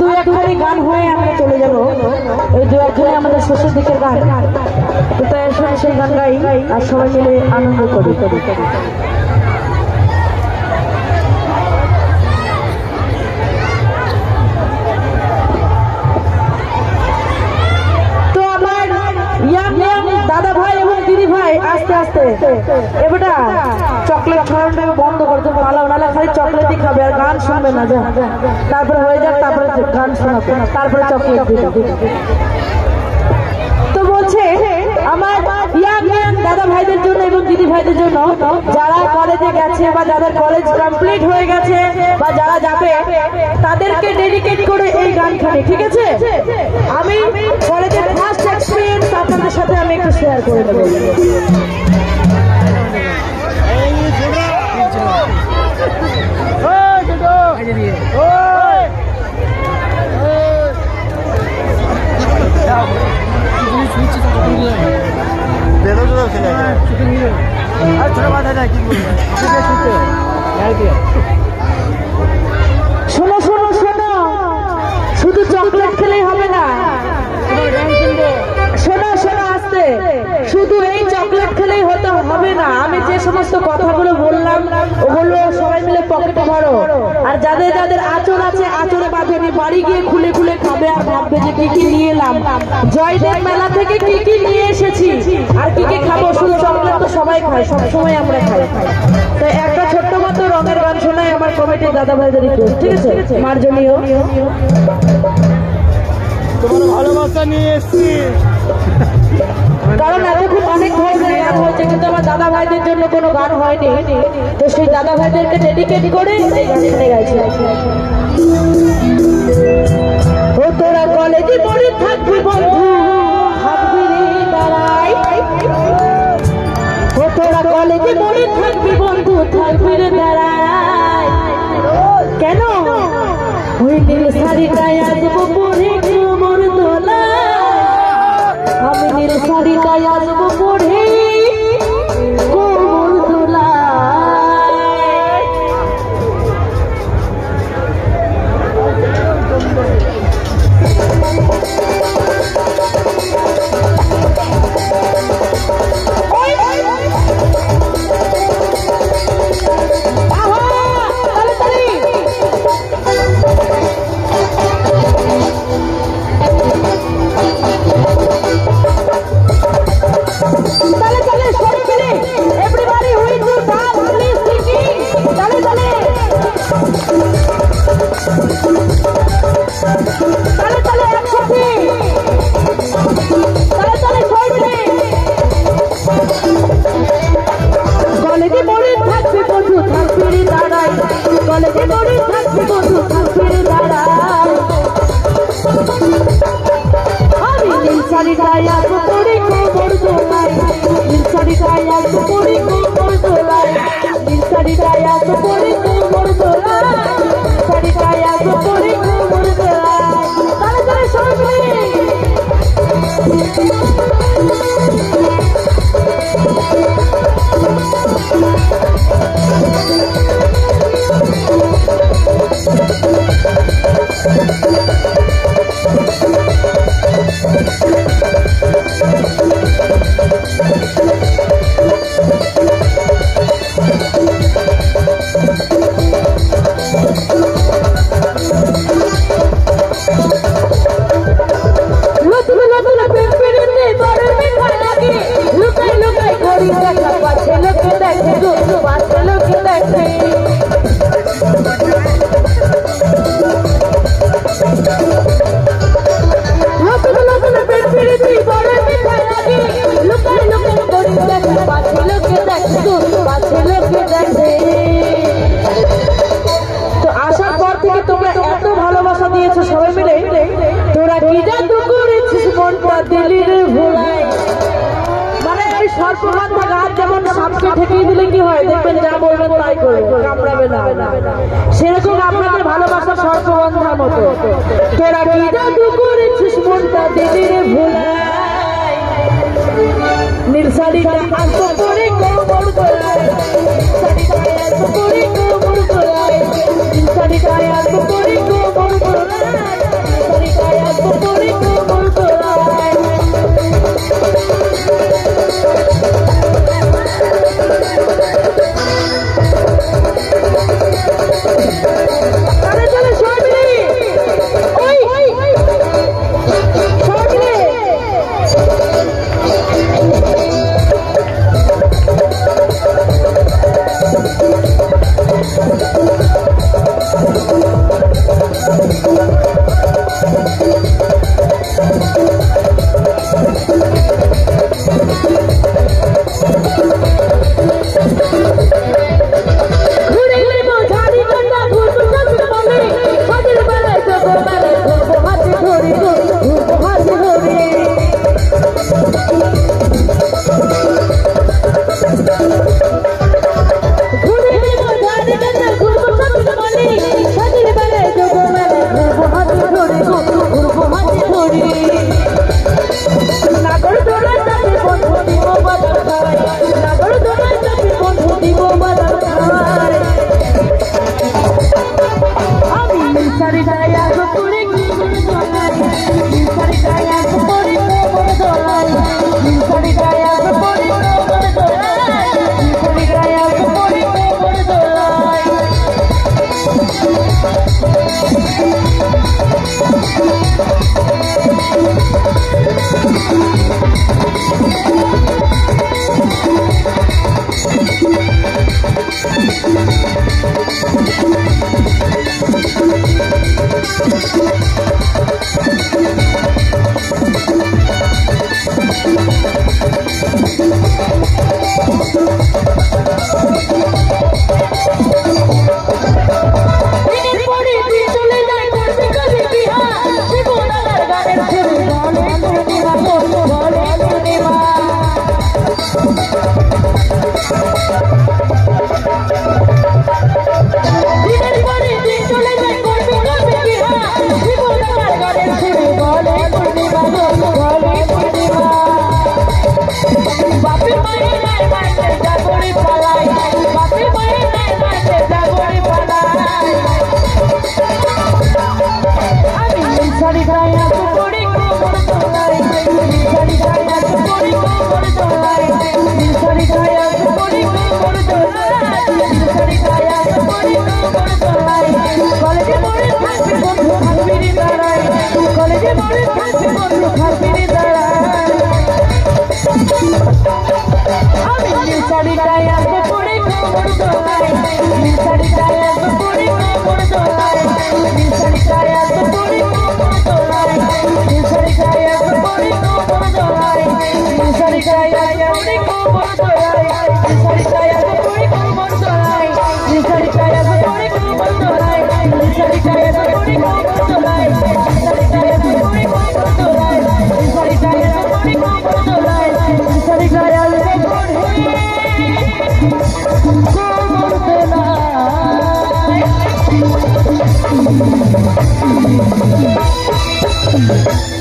দু একখানি গান হয়ে আমরা চলে যাবো। এই দু একখানি আমাদের শেষের দিকের গান, তো তাই সেই গান গাই আর সবাই মিলে আনন্দ করি। তো আমার দাদা ভাই এবং দিদি ভাই আস্তে আস্তে এবারটা চকলেট খাওয়াটা বন্ধ করতে পালাও, নাহলে খালি চকলেটই খাবে আর গান শুনবে না। যা তারপরে হয়ে যাক, তারপরে গান শোনাবে, তারপরে চকলেট দিবে। তো বলছে আমার দাদা ভাইদের জন্য এবং দিদি ভাইদের জন্য যারা কলেজে গেছে বা যাদের কলেজ কমপ্লিট হয়ে গেছে বা যারা যাবে তাদেরকে ডেডিকেট করে এই গানখানি, ঠিক আছে? আমি কলেজের ফার্স্ট এক্সপিরিয়েন্স আপনাদের সাথে আমি একটু শেয়ার করে দেবো। শোনো শোনো শোনো, শুধু চকলেট খেলেই হবে না। শোনো শোনো আস্তে, শুধু এই চকলেট খেলেই হবে না। আমি যে সমস্ত কথাগুলো বললাম ওগুলো সবাই মিলে পকেটে ভরো। আর যাদের যাদের আঁচড় আছে আঁচড়ে বাঁধেনি, বাড়ি গিয়ে খুলে খুলে খাবে আর ভাববে যে কি কি নিয়ে এলাম, জয়দেব মেলা থেকে কি কি নিয়ে এসেছি আর কি কি খাবো। শুধু চকলেট তো সবাই খায়, সবসময় আমরা খাই। তো একটা ছোট্ট মতো রঙের গান শোনাই আমার কমিটির দাদা ভাইদের রিকোয়েস্ট, ঠিক আছে? মার্জনীয় তোমার ভালোবাসা নিয়ে এসছি, কারণ এতক্ষণ অনেক ধরনের গান হয়েছে কিন্তু আমার দাদা ভাইদের জন্য কোনো গান হয়নি। তো সেই দাদা ভাইদেরকে ডেডিকেট করে এই গানখানে গাইছি। ও তোরা কলেজে পড়ে থাকবি বন্ধু, থাকবি রে দাঁড়াই। ও তোরা কলেজে পড়ে থাকবি বন্ধু, থাকবি রে দাঁড়াই। কেন ওই নীল শাড়িটাই আসবো পরে কোমর তোলা, আমি নীল শাড়িটাই আসবো পরে কোমর তোলা। সেরকম আপনাদের ভালোবাসা সর্ববন্ধার মতো। তোরা কি জাদু করেছিস মনটা দিলি রে ভোলাই, নীল শাড়িটা আসো করে কোমর গোলায়, শাড়িটা আসো করে কোমর গোলায়, নীল শাড়িটা আসো করে কোমর গোলায়। Thank you.